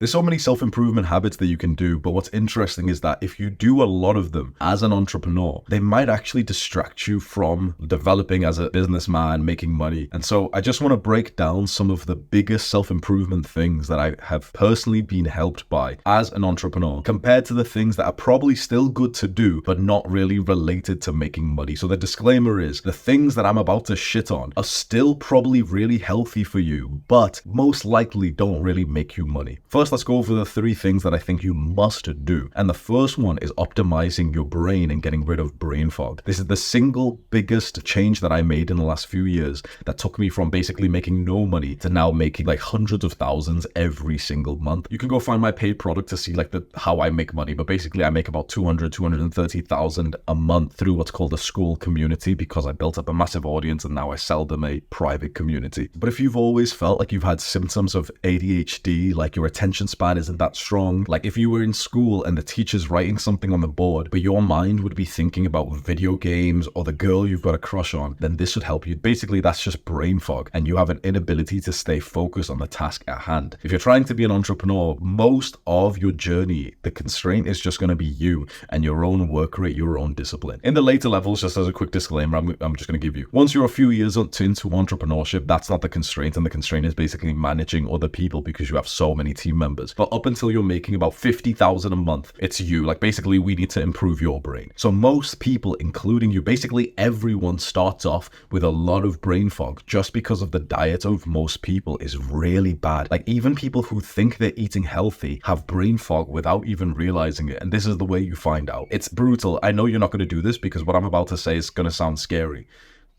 There's so many self-improvement habits that you can do, but what's interesting is that if you do a lot of them as an entrepreneur, they might actually distract you from developing as a businessman, making money. And so I just want to break down some of the biggest self-improvement things that I have personally been helped by as an entrepreneur, compared to the things that are probably still good to do, but not really related to making money. So the disclaimer is the things that I'm about to shit on are still probably really healthy for you, but most likely don't really make you money. First, let's go over the 3 things that I think you must do. And the first one is optimizing your brain and getting rid of brain fog. This is the single biggest change that I made in the last few years that took me from basically making no money to now making like hundreds of thousands every single month. You can go find my paid product to see like how I make money, but basically I make about 230,000 a month through what's called a school community, because I built up a massive audience and now I sell them a private community. But if you've always felt like you've had symptoms of ADHD, like your attention span isn't that strong, like if you were in school and the teacher's writing something on the board, but your mind would be thinking about video games or the girl you've got a crush on, then this should help you. Basically, that's just brain fog, and you have an inability to stay focused on the task at hand. If you're trying to be an entrepreneur, most of your journey, the constraint is just going to be you and your own work rate, your own discipline. In the later levels, just as a quick disclaimer, I'm just going to give you, once you're a few years into entrepreneurship, that's not the constraint, and the constraint is basically managing other people because you have so many team members. But up until you're making about 50,000 a month, it's you. Like basically we need to improve your brain. So most people, including you, basically everyone starts off with a lot of brain fog just because of the diet of most people is really bad. Like even people who think they're eating healthy have brain fog without even realizing it. And this is the way you find out. It's brutal. I know you're not going to do this because what I'm about to say is going to sound scary.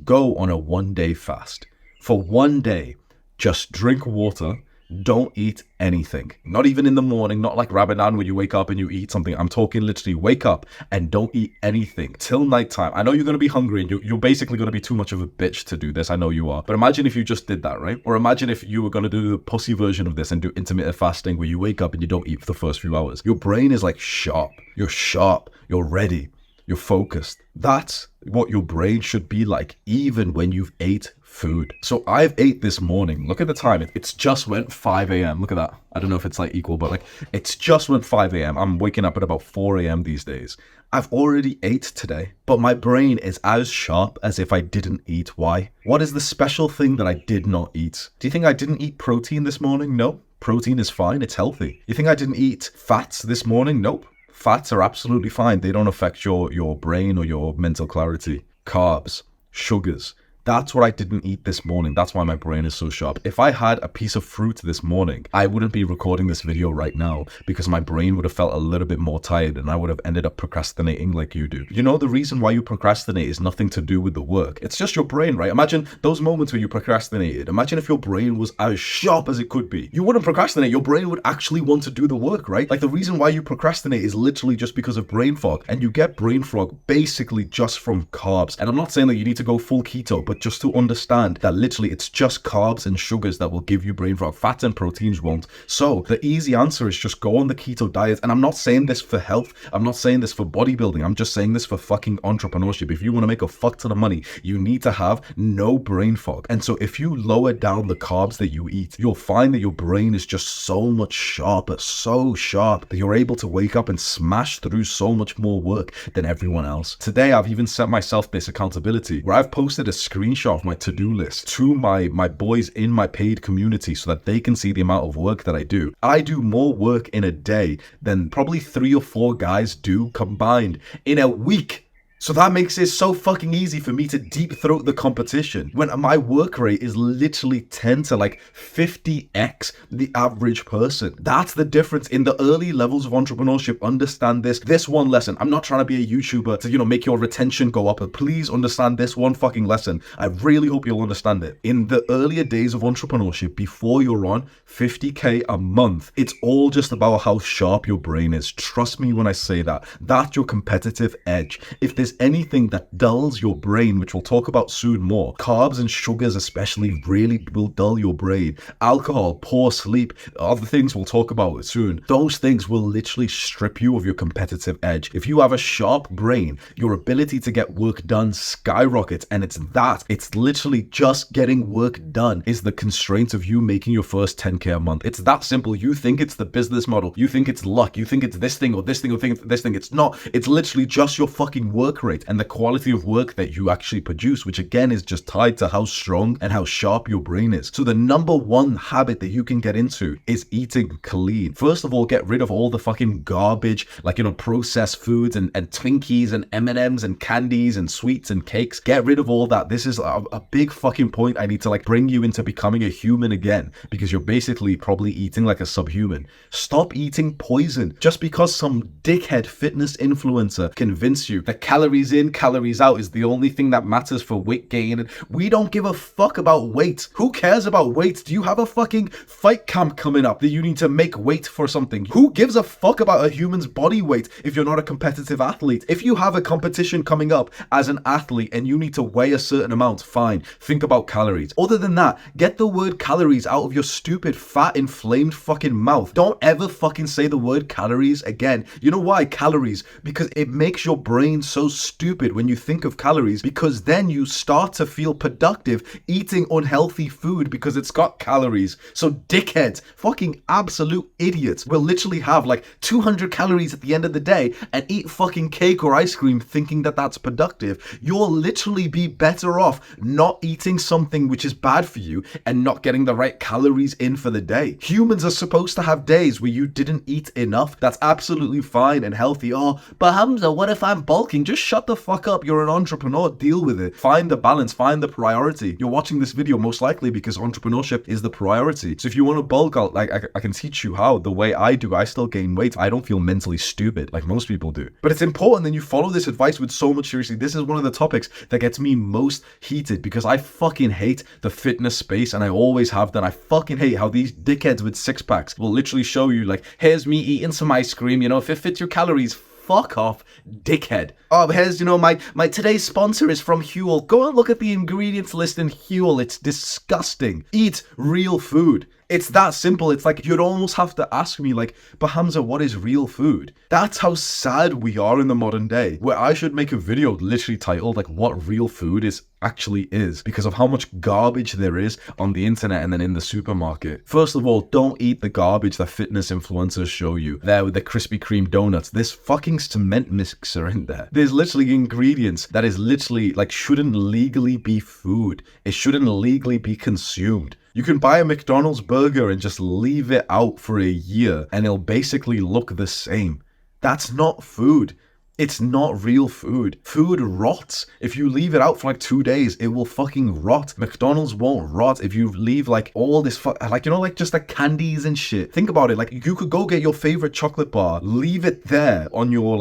Go on a 1-day fast. For 1 day, just drink water. Don't eat anything. Not even in the morning, not like Ramadan where you wake up and you eat something. I'm talking literally wake up and don't eat anything till nighttime. I know you're going to be hungry and you're basically going to be too much of a bitch to do this. I know you are. But imagine if you just did that, right? Or imagine if you were going to do the pussy version of this and do intermittent fasting where you wake up and you don't eat for the first few hours. Your brain is like sharp. You're sharp. You're ready. You're focused. That's what your brain should be like even when you've ate food. So I've ate this morning. Look at the time. It's just went 5 a.m. Look at that. I don't know if it's like equal, but like it's just went 5 a.m. I'm waking up at about 4 a.m. these days. I've already ate today, but my brain is as sharp as if I didn't eat. Why? What is the special thing that I did not eat? Do you think I didn't eat protein this morning? No. Protein is fine. It's healthy. You think I didn't eat fats this morning? Nope. Fats are absolutely fine. They don't affect your brain or your mental clarity. Carbs, sugars. That's what I didn't eat this morning. That's why my brain is so sharp. If I had a piece of fruit this morning, I wouldn't be recording this video right now because my brain would have felt a little bit more tired and I would have ended up procrastinating like you do. You know, the reason why you procrastinate is nothing to do with the work. It's just your brain, right? Imagine those moments where you procrastinated. Imagine if your brain was as sharp as it could be. You wouldn't procrastinate. Your brain would actually want to do the work, right? Like the reason why you procrastinate is literally just because of brain fog. And you get brain fog basically just from carbs. And I'm not saying that you need to go full keto, but just to understand that literally it's just carbs and sugars that will give you brain fog. Fats and proteins won't. So the easy answer is just go on the keto diet. And I'm not saying this for health. I'm not saying this for bodybuilding. I'm just saying this for fucking entrepreneurship. If you want to make a fuck ton of money, you need to have no brain fog. And so if you lower down the carbs that you eat, you'll find that your brain is just so much sharper, so sharp that you're able to wake up and smash through so much more work than everyone else. Today, I've even set myself this accountability where I've posted a screenshot of my to-do list to my boys in my paid community so that they can see the amount of work that I do. I do more work in a day than probably 3 or 4 guys do combined in a week. So that makes it so fucking easy for me to deep throat the competition when my work rate is literally 10 to like 50x the average person. That's the difference in the early levels of entrepreneurship. Understand this one lesson. I'm not trying to be a YouTuber to, make your retention go up, but please understand this one fucking lesson. I really hope you'll understand it. In the earlier days of entrepreneurship, before you're on 50K a month, it's all just about how sharp your brain is. Trust me when I say that. That's your competitive edge. If there's there's anything that dulls your brain, which we'll talk about soon more, carbs and sugars especially really will dull your brain. Alcohol, poor sleep, other things we'll talk about soon. Those things will literally strip you of your competitive edge. If you have a sharp brain, your ability to get work done skyrockets, and it's literally just getting work done is the constraint of you making your first 10K a month. It's that simple. You think it's the business model, you think it's luck, you think it's this thing or this thing or this thing. It's not. It's literally just your fucking work rate and the quality of work that you actually produce, which again is just tied to how strong and how sharp your brain is. So the number one habit that you can get into is eating clean. First of all, get rid of all the fucking garbage, like, processed foods and Twinkies and M&Ms and candies and sweets and cakes. Get rid of all that. This is a big fucking point. I need to bring you into becoming a human again, because you're basically probably eating like a subhuman. Stop eating poison just because some dickhead fitness influencer convince you that calories in, calories out is the only thing that matters for weight gain. We don't give a fuck about weight. Who cares about weight? Do you have a fucking fight camp coming up that you need to make weight for something? Who gives a fuck about a human's body weight if you're not a competitive athlete? If you have a competition coming up as an athlete and you need to weigh a certain amount, fine, think about calories. Other than that, get the word calories out of your stupid, fat, inflamed fucking mouth. Don't ever fucking say the word calories again. You know why? Calories. Because it makes your brain so stupid when you think of calories, because then you start to feel productive eating unhealthy food because it's got calories. So dickheads, fucking absolute idiots, will literally have 200 calories at the end of the day and eat fucking cake or ice cream thinking that that's productive. You'll literally be better off not eating something which is bad for you and not getting the right calories in for the day. Humans are supposed to have days where you didn't eat enough. That's absolutely fine and healthy. Oh, but Hamza, what if I'm bulking? Just shut the fuck up. You're an entrepreneur. Deal with it. Find the balance. Find the priority. You're watching this video most likely because entrepreneurship is the priority. So if you want to bulk out, I can teach you how. The way I do, I still gain weight. I don't feel mentally stupid like most people do. But it's important that you follow this advice with so much seriously. This is one of the topics that gets me most heated because I fucking hate the fitness space, and I always have done. I fucking hate how these dickheads with six packs will literally show you here's me eating some ice cream, if it fits your calories. Fuck off, dickhead. Oh, here's, my today's sponsor is from Huel. Go and look at the ingredients list in Huel. It's disgusting. Eat real food. It's that simple. It's you'd almost have to ask me but Hamza, what is real food? That's how sad we are in the modern day, where I should make a video literally titled what real food actually is, because of how much garbage there is on the internet and then in the supermarket. First of all, don't eat the garbage that fitness influencers show you. There with the Krispy Kreme donuts, there's fucking cement mixer in there. There's literally ingredients that is literally shouldn't legally be food. It shouldn't legally be consumed. You can buy a McDonald's burger and just leave it out for a year and it'll basically look the same. That's not food. It's not real food. Food rots. If you leave it out for 2 days, it will fucking rot. McDonald's won't rot if you leave all this just the candies and shit. Think about it. You could go get your favorite chocolate bar, leave it there on your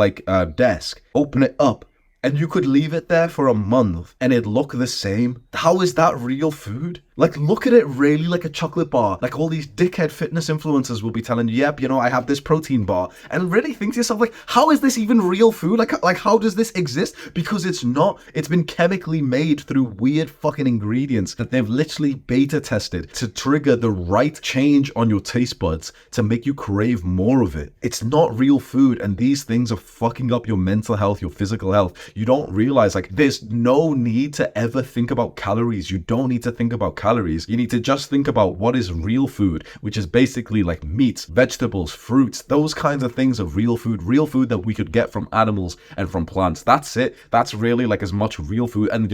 desk, open it up, and you could leave it there for a month and it'd look the same. How is that real food? Look at it really like a chocolate bar. All these dickhead fitness influencers will be telling you, yep, I have this protein bar. And really think to yourself, how is this even real food? How does this exist? Because it's not. It's been chemically made through weird fucking ingredients that they've literally beta tested to trigger the right change on your taste buds to make you crave more of it. It's not real food, and these things are fucking up your mental health, your physical health. You don't realize, there's no need to ever think about calories. You don't need to think about calories. You need to just think about what is real food, which is basically meats, vegetables, fruits. Those kinds of things are real food that we could get from animals and from plants. That's it. That's really as much real food. And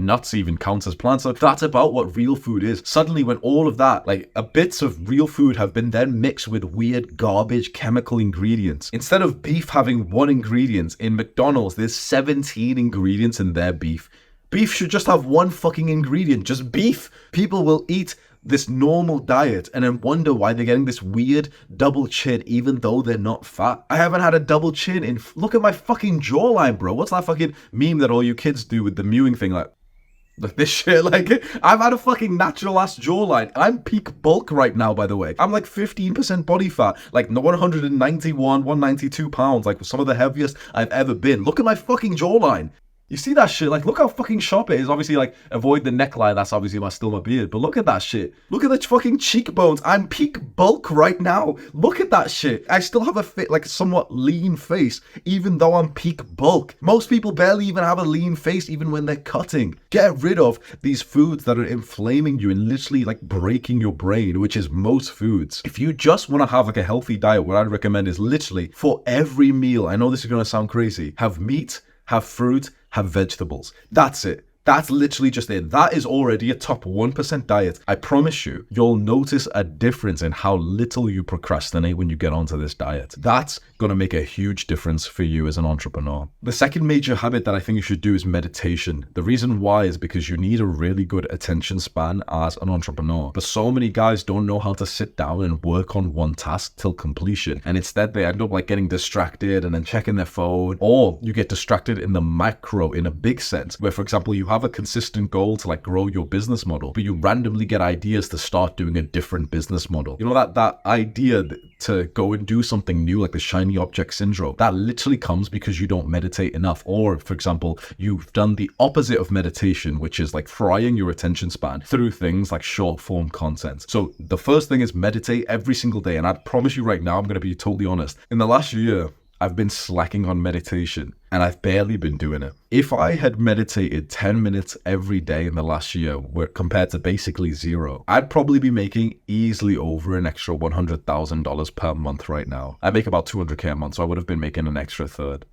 nuts even counts as plants. So that's about what real food is. Suddenly when all of that, bits of real food have been then mixed with weird garbage chemical ingredients. Instead of beef having one ingredient, in McDonald's there's 17 ingredients in their beef. Beef should just have one fucking ingredient, just beef. People will eat this normal diet and then wonder why they're getting this weird double chin even though they're not fat. I haven't had a double chin look at my fucking jawline, bro. What's that fucking meme that all you kids do with the mewing thing? Like this shit, like I've had a fucking natural ass jawline. I'm peak bulk right now, by the way. I'm like 15% body fat, like 191, 192 pounds, like some of the heaviest I've ever been. Look at my fucking jawline. You see that shit? Like, look how fucking sharp it is. Obviously, like, avoid the neckline. That's obviously still my beard. But look at that shit. Look at the fucking cheekbones. I'm peak bulk right now. Look at that shit. I still have a fit, like, somewhat lean face, even though I'm peak bulk. Most people barely even have a lean face, even when they're cutting. Get rid of these foods that are inflaming you and literally, like, breaking your brain, which is most foods. If you just want to have, like, a healthy diet, what I'd recommend is literally, for every meal, I know this is going to sound crazy, have meat, have fruit, have vegetables. That's it. That's literally just it. That is already a top 1% diet. I promise you, you'll notice a difference in how little you procrastinate when you get onto this diet. That's going to make a huge difference for you as an entrepreneur. The second major habit that I think you should do is meditation. The reason why is because you need a really good attention span as an entrepreneur. But so many guys don't know how to sit down and work on one task till completion. And instead they end up like getting distracted and then checking their phone. Or you get distracted in the macro, in a big sense, where for example, you have a consistent goal to like grow your business model, but you randomly get ideas to start doing a different business model. You know, that idea to go and do something new, like the shiny object syndrome, that literally comes because you don't meditate enough. Or for example, you've done the opposite of meditation, which is like frying your attention span through things like short form content. So the first thing is meditate every single day. And I promise you right now, I'm going to be totally honest. In the last year, I've been slacking on meditation and I've barely been doing it. If I had meditated 10 minutes every day in the last year, compared to basically zero, I'd probably be making easily over an extra $100,000 per month right now. I make about 200K a month, so I would have been making an extra third.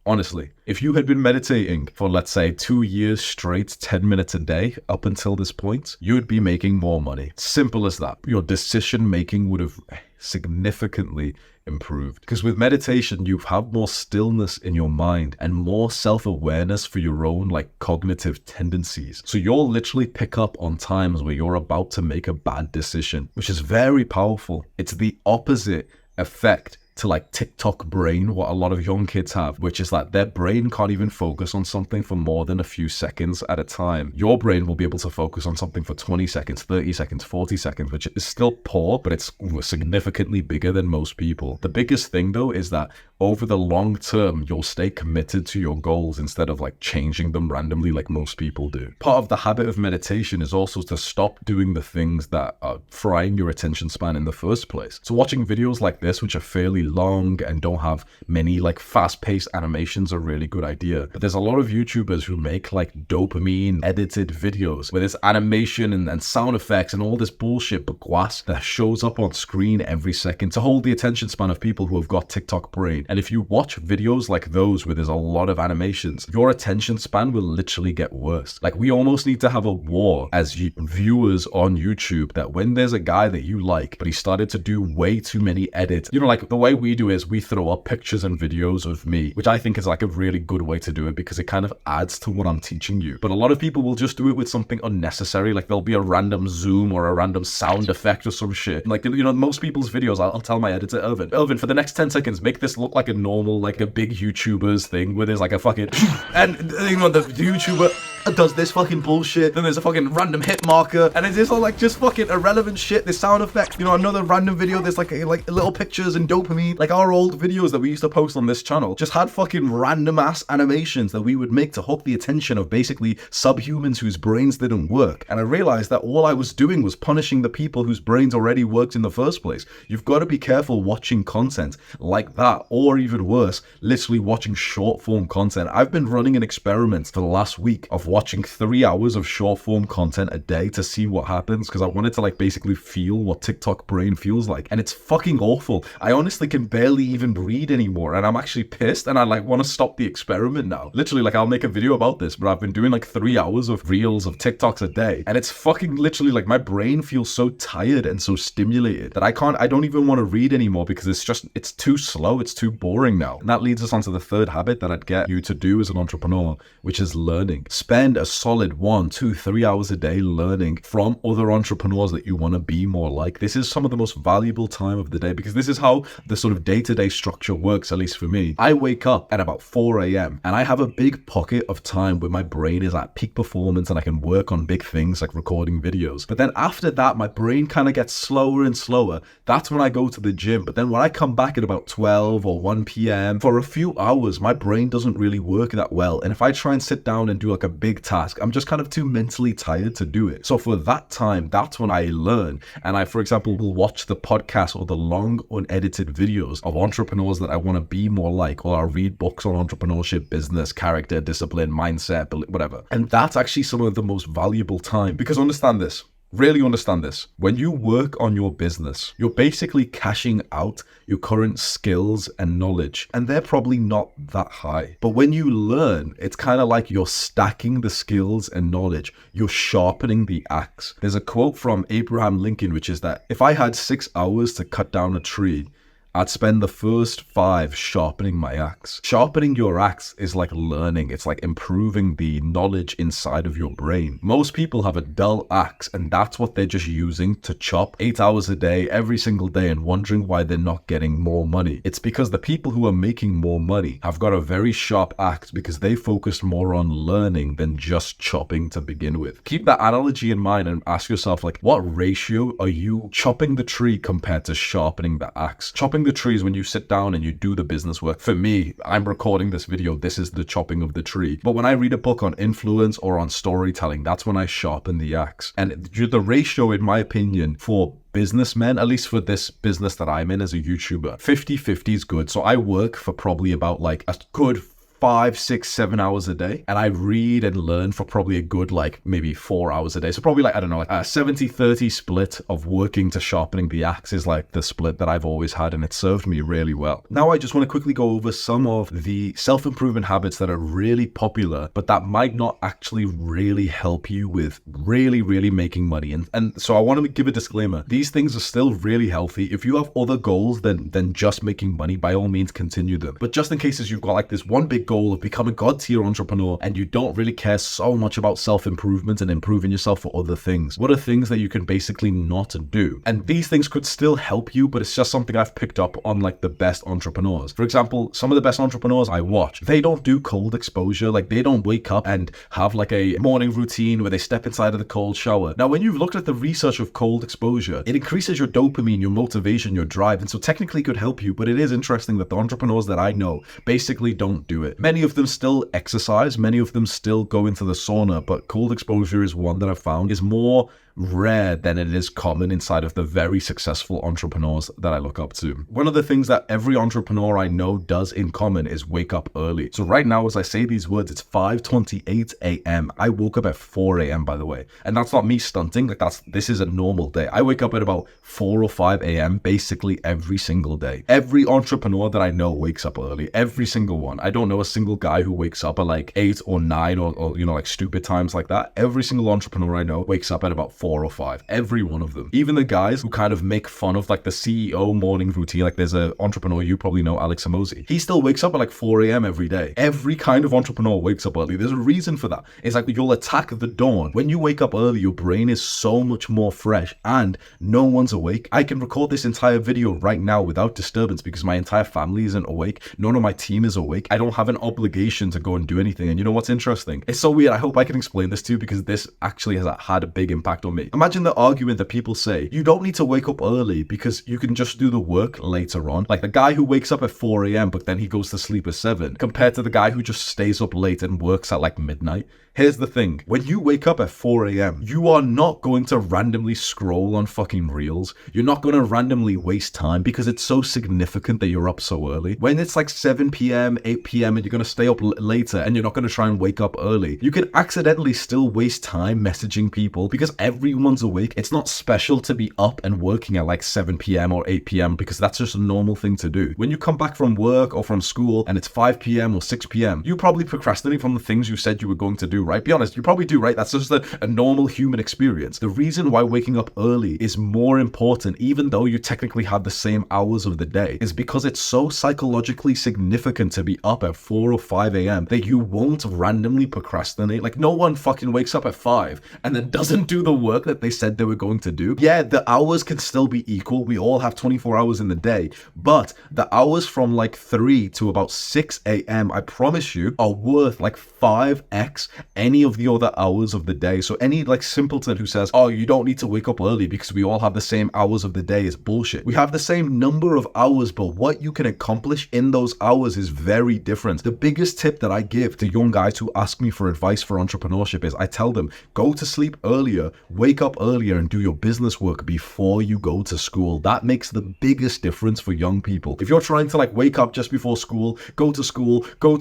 Honestly, if you had been meditating for, let's say, 2 years straight, 10 minutes a day up until this point, you would be making more money. Simple as that. Your decision making would have significantly improved. Because with meditation, you have more stillness in your mind and more self-awareness for your own like cognitive tendencies. So you'll literally pick up on times where you're about to make a bad decision, which is very powerful. It's the opposite effect to like TikTok brain, what a lot of young kids have, which is that their brain can't even focus on something for more than a few seconds at a time. Your brain will be able to focus on something for 20 seconds, 30 seconds, 40 seconds, which is still poor, but it's significantly bigger than most people. The biggest thing though is that over the long term, you'll stay committed to your goals instead of like changing them randomly like most people do. Part of the habit of meditation is also to stop doing the things that are frying your attention span in the first place. So watching videos like this, which are fairly long and don't have many like fast-paced animations, are a really good idea. But there's a lot of YouTubers who make like dopamine edited videos where there's animation and sound effects and all this bullshit bagwash that shows up on screen every second to hold the attention span of people who have got TikTok brain. And if you watch videos like those where there's a lot of animations, your attention span will literally get worse. Like we almost need to have a war as viewers on YouTube that when there's a guy that you like, but he started to do way too many edits, you know, like the way we do is we throw up pictures and videos of me, which I think is like a really good way to do it because it kind of adds to what I'm teaching you. But a lot of people will just do it with something unnecessary, like there'll be a random zoom or a random sound effect or some shit. Like, you know, most people's videos, I'll tell my editor, Elvin, for the next 10 seconds, make this look like a normal, like a big YouTuber's thing where there's like a fucking, and you know, the YouTuber does this fucking bullshit, then there's a fucking random hit marker, and it's just all like just fucking irrelevant shit, this sound effect, you know, another random video, there's like little pictures and dopamine. Like our old videos that we used to post on this channel just had fucking random ass animations that we would make to hook the attention of basically subhumans whose brains didn't work. And I realized that all I was doing was punishing the people whose brains already worked in the first place. You've got to be careful watching content like that, or even worse, literally watching short form content. I've been running an experiment for the last week of watching 3 hours of short form content a day to see what happens, because I wanted to like basically feel what TikTok brain feels like, and it's fucking awful. I honestly can barely even read anymore, and I'm actually pissed, and I like want to stop the experiment now. Literally, like I'll make a video about this, but I've been doing like 3 hours of reels of TikToks a day, and it's fucking literally like my brain feels so tired and so stimulated that I don't even want to read anymore because it's too slow, it's too boring now. And that leads us on to the third habit that I'd get you to do as an entrepreneur, which is learning. Spend spend a solid 1, 2, 3 hours a day learning from other entrepreneurs that you want to be more like. This is some of the most valuable time of the day, because this is how the sort of day-to-day structure works, at least for me. I wake up at about 4 a.m. and I have a big pocket of time where my brain is at peak performance and I can work on big things like recording videos. But then after that, my brain kind of gets slower and slower. That's when I go to the gym. But then when I come back at about 12 or 1 p.m., for a few hours, my brain doesn't really work that well. And if I try and sit down and do like a big task, I'm just kind of too mentally tired to do it. So for that time, that's when I learn. And I, for example, will watch the podcast or the long unedited videos of entrepreneurs that I want to be more like, or I'll read books on entrepreneurship, business, character, discipline, mindset, whatever. And that's actually some of the most valuable time, because understand this. Really understand this. When you work on your business, you're basically cashing out your current skills and knowledge, and they're probably not that high. But when you learn, it's kind of like you're stacking the skills and knowledge. You're sharpening the axe. There's a quote from Abraham Lincoln, which is that if I had 6 hours to cut down a tree, I'd spend the first 5 sharpening my axe. Sharpening your axe is like learning. It's like improving the knowledge inside of your brain. Most people have a dull axe, and that's what they're just using to chop 8 hours a day, every single day, and wondering why they're not getting more money. It's because the people who are making more money have got a very sharp axe, because they focused more on learning than just chopping to begin with. Keep that analogy in mind and ask yourself, like, what ratio are you chopping the tree compared to sharpening the axe? Chopping the trees when you sit down and you do the business work. For me, I'm recording this video, this is the chopping of the tree. But when I read a book on influence or on storytelling, that's when I sharpen the axe. And the ratio, in my opinion, for businessmen, at least for this business that I'm in as a YouTuber, 50-50 is good. So I work for probably about like a good 5, 6, 7 hours a day, and I read and learn for probably a good like maybe 4 hours a day. So probably like, I don't know, like a 70-30 split of working to sharpening the axe is like the split that I've always had, and it served me really well. Now I just want to quickly go over some of the self-improvement habits that are really popular, but that might not actually really help you with really making money. And so I want to give a disclaimer. These things are still really healthy. If you have other goals than just making money, by all means continue them. But just in cases you've got like this one big goal of becoming a god-tier entrepreneur and you don't really care so much about self-improvement and improving yourself for other things, what are things that you can basically not do? And these things could still help you, but it's just something I've picked up on like the best entrepreneurs. For example, some of the best entrepreneurs I watch, they don't do cold exposure. Like they don't wake up and have like a morning routine where they step inside of the cold shower. Now, when you've looked at the research of cold exposure, it increases your dopamine, your motivation, your drive, and so technically could help you, but it is interesting that the entrepreneurs that I know basically don't do it. Many of them still exercise, many of them still go into the sauna, but cold exposure is one that I've found is more rare than it is common inside of the very successful entrepreneurs that I look up to. One of the things that every entrepreneur I know does in common is wake up early. So right now, as I say these words, it's 5:28 a.m. I woke up at 4 a.m. by the way, and that's not me stunting. Like this is a normal day. I wake up at about 4 or 5 a.m. basically every single day. Every entrepreneur that I know wakes up early. Every single one. I don't know a single guy who wakes up at like 8 or 9 or you know, like stupid times like that. Every single entrepreneur I know wakes up at about 4 or 5. Every one of them. Even the guys who kind of make fun of like the CEO morning routine. Like there's an entrepreneur you probably know, Alex Hormozi. He still wakes up at like 4 a.m. every day. Every kind of entrepreneur wakes up early. There's a reason for that. It's like you'll attack the dawn. When you wake up early, your brain is so much more fresh and no one's awake. I can record this entire video right now without disturbance because my entire family isn't awake. None of my team is awake. I don't have an obligation to go and do anything. And you know what's interesting? It's so weird. I hope I can explain this to you because this actually has had a big impact on me. Imagine the argument that people say, you don't need to wake up early because you can just do the work later on. Like the guy who wakes up at 4 a.m. but then he goes to sleep at 7 compared to the guy who just stays up late and works at like midnight. Here's the thing. When you wake up at 4 a.m., you are not going to randomly scroll on fucking reels. You're not going to randomly waste time because it's so significant that you're up so early. When it's like 7 p.m., 8 p.m. and you're going to stay up later and you're not going to try and wake up early, you could accidentally still waste time messaging people because everyone's awake. It's not special to be up and working at like 7 p.m. or 8 p.m. because that's just a normal thing to do. When you come back from work or from school and it's 5 p.m. or 6 p.m., you probably procrastinate from the things you said you were going to do, right? Be honest, you probably do, right? That's just a normal human experience. The reason why waking up early is more important, even though you technically have the same hours of the day, is because it's so psychologically significant to be up at 4 or 5 a.m. that you won't randomly procrastinate. Like, no one fucking wakes up at 5 and then doesn't do the work that they said they were going to do. Yeah, the hours can still be equal. We all have 24 hours in the day, but the hours from like 3 to about 6 a.m., I promise you, are worth like 5x any of the other hours of the day. So any like simpleton who says, oh, you don't need to wake up early because we all have the same hours of the day is bullshit. We have the same number of hours, but what you can accomplish in those hours is very different. The biggest tip that I give to young guys who ask me for advice for entrepreneurship is I tell them, go to sleep earlier, wake up earlier, and do your business work before you go to school. That makes the biggest difference for young people. If you're trying to like wake up just before school, go to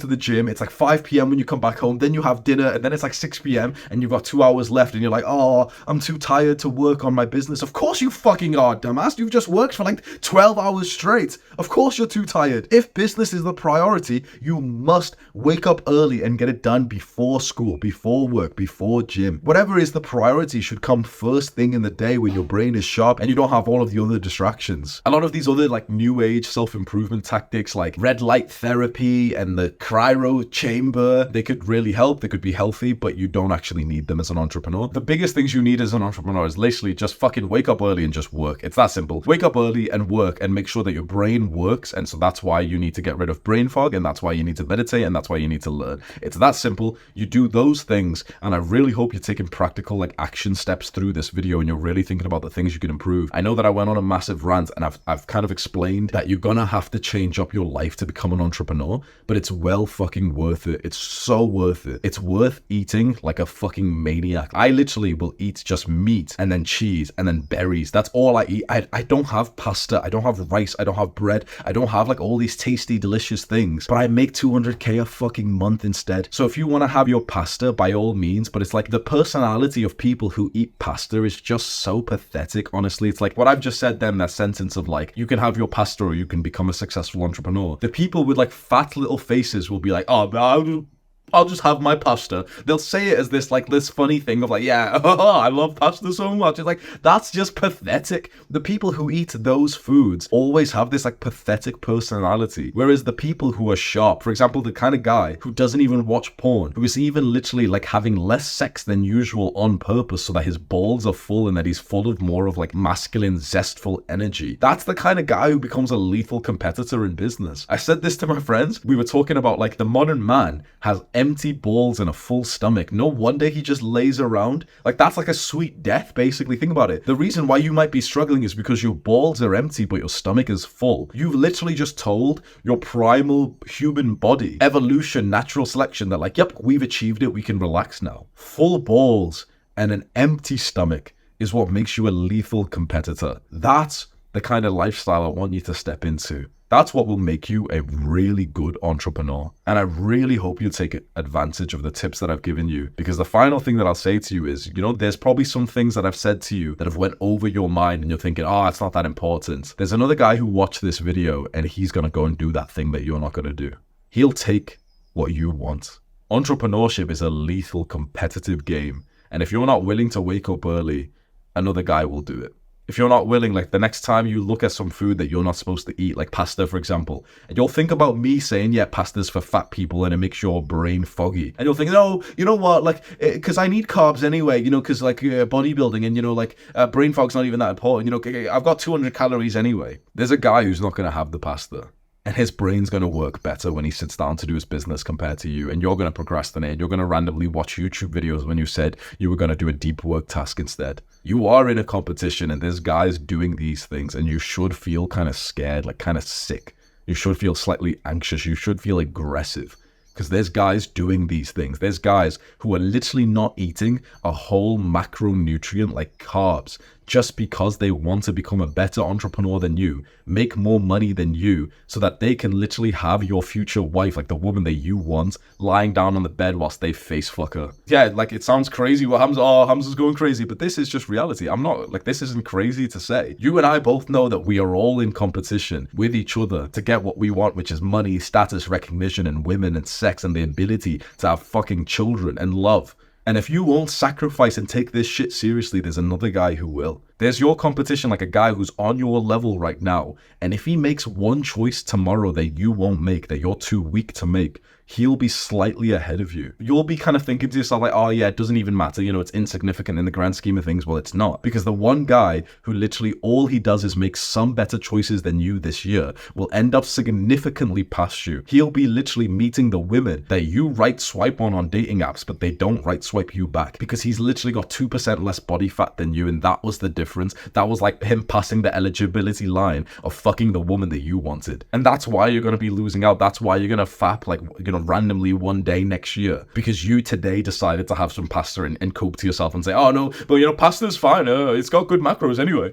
the gym, it's like 5 p.m. when you come back home, then you have dinner, and then it's like 6 p.m. and you've got 2 hours left and you're like, oh, I'm too tired to work on my business. Of course you fucking are, dumbass. You've just worked for like 12 hours straight. Of course you're too tired. If business is the priority, you must wake up early and get it done before school, before work, before gym. Whatever is the priority should come first thing in the day when your brain is sharp and you don't have all of the other distractions. A lot of these other like new age self-improvement tactics like red light therapy and the cryo chamber, they could really help. They could be healthy, but you don't actually need them as an entrepreneur. The biggest things you need as an entrepreneur is literally just fucking wake up early and just work. It's that simple. Wake up early and work and make sure that your brain works. And so that's why you need to get rid of brain fog, and that's why you need to meditate, and that's why you need to learn. It's that simple. You do those things, and I really hope you're taking practical like action steps through this video and you're really thinking about the things you can improve. I know that I went on a massive rant and I've kind of explained that you're gonna have to change up your life to become an entrepreneur, but it's well fucking worth it. It's so worth it. It's worth eating like a fucking maniac. I literally will eat just meat and then cheese and then berries. That's all I eat. I don't have pasta. I don't have rice. I don't have bread. I don't have like all these tasty, delicious things, but I make 200k a fucking month instead. So if you want to have your pasta, by all means, but it's like the personality of people who eat pasta is just so pathetic, honestly. It's like what I've just said then, that sentence of like, you can have your pasta or you can become a successful entrepreneur. The people with like fat little faces will be like, oh, I'll just have my pasta. They'll say it as this funny thing of like, yeah, I love pasta so much. It's like, that's just pathetic. The people who eat those foods always have this like pathetic personality. Whereas the people who are sharp, for example, the kind of guy who doesn't even watch porn, who is even literally like having less sex than usual on purpose so that his balls are full and that he's full of more of like masculine, zestful energy. That's the kind of guy who becomes a lethal competitor in business. I said this to my friends. We were talking about like the modern man has empty balls and a full stomach. No wonder he just lays around. Like, that's like a sweet death, basically. Think about it. The reason why you might be struggling is because your balls are empty, but your stomach is full. You've literally just told your primal human body, evolution, natural selection, that like, yep, we've achieved it. We can relax now. Full balls and an empty stomach is what makes you a lethal competitor. That's the kind of lifestyle I want you to step into. That's what will make you a really good entrepreneur. And I really hope you take advantage of the tips that I've given you, because the final thing that I'll say to you is, there's probably some things that I've said to you that have went over your mind and you're thinking, oh, it's not that important. There's another guy who watched this video and he's going to go and do that thing that you're not going to do. He'll take what you want. Entrepreneurship is a lethal competitive game. And if you're not willing to wake up early, another guy will do it. If you're not willing, like the next time you look at some food that you're not supposed to eat, like pasta, for example, and you'll think about me saying, yeah, pasta's for fat people and it makes your brain foggy. And you'll think, no, you know what, like, because I need carbs anyway, because like bodybuilding and, brain fog's not even that important. I've got 200 calories anyway. There's a guy who's not going to have the pasta. And his brain's going to work better when he sits down to do his business compared to you. And you're going to procrastinate. You're going to randomly watch YouTube videos when you said you were going to do a deep work task instead. You are in a competition and there's guys doing these things and you should feel kind of scared, like kind of sick. You should feel slightly anxious. You should feel aggressive. Because there's guys doing these things. There's guys who are literally not eating a whole macronutrient like carbs just because they want to become a better entrepreneur than you, make more money than you, so that they can literally have your future wife, like the woman that you want, lying down on the bed whilst they face fuck her. Yeah, like it sounds crazy what Hamza's going crazy, but this is just reality. I'm not, like, this isn't crazy to say. You and I both know that we are all in competition with each other to get what we want, which is money, status, recognition, and women, and sex, and the ability to have fucking children and love. And if you won't sacrifice and take this shit seriously, there's another guy who will. There's your competition, like a guy who's on your level right now. And if he makes one choice tomorrow that you won't make, that you're too weak to make, he'll be slightly ahead of you. You'll be kind of thinking to yourself like, oh yeah, it doesn't even matter. You know, it's insignificant in the grand scheme of things. Well, it's not. Because the one guy who literally all he does is make some better choices than you this year will end up significantly past you. He'll be literally meeting the women that you right swipe on dating apps, but they don't right swipe you back, because he's literally got 2% less body fat than you. And that was the difference. That was like him passing the eligibility line of fucking the woman that you wanted. And that's why you're going to be losing out. That's why you're going to fap, like, you know, randomly one day next year, because you today decided to have some pasta and cope to yourself and say, oh no, but you know, pasta's fine, it's got good macros anyway.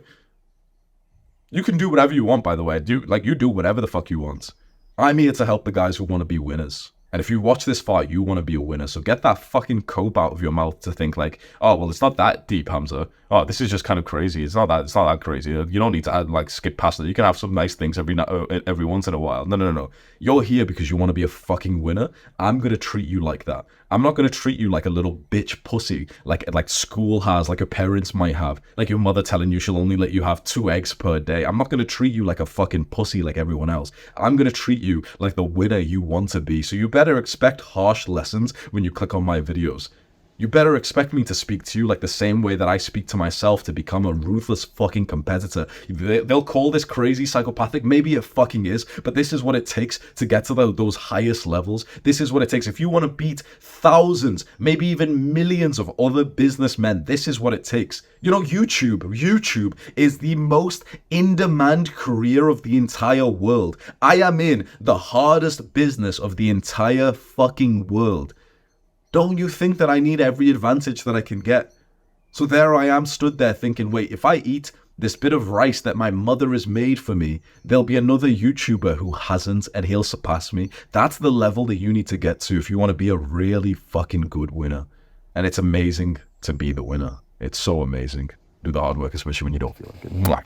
You can do whatever you want, by the way. You do whatever the fuck you want. I'm here to help the guys who want to be winners. And if you watch this far, you want to be a winner. So get that fucking cope out of your mouth to think like, oh, well, it's not that deep, Hamza. Oh, this is just kind of crazy. It's not that crazy. You don't need to skip past it. You can have some nice things every once in a while. No. You're here because you want to be a fucking winner. I'm going to treat you like that. I'm not going to treat you like a little bitch pussy, like school has, like your parents might have, like your mother telling you she'll only let you have 2 eggs per day. I'm not going to treat you like a fucking pussy like everyone else. I'm going to treat you like the winner you want to be. So you better expect harsh lessons when you click on my videos. You better expect me to speak to you like the same way that I speak to myself, to become a ruthless fucking competitor. They'll call this crazy, psychopathic. Maybe it fucking is, but this is what it takes to get to those highest levels. This is what it takes. If you want to beat thousands, maybe even millions of other businessmen, this is what it takes. You know, YouTube is the most in-demand career of the entire world. I am in the hardest business of the entire fucking world. Don't you think that I need every advantage that I can get? So there I am, stood there thinking, wait, if I eat this bit of rice that my mother has made for me, there'll be another YouTuber who hasn't, and he'll surpass me. That's the level that you need to get to if you want to be a really fucking good winner. And it's amazing to be the winner. It's so amazing. Do the hard work, especially when you don't feel like it. Mwah.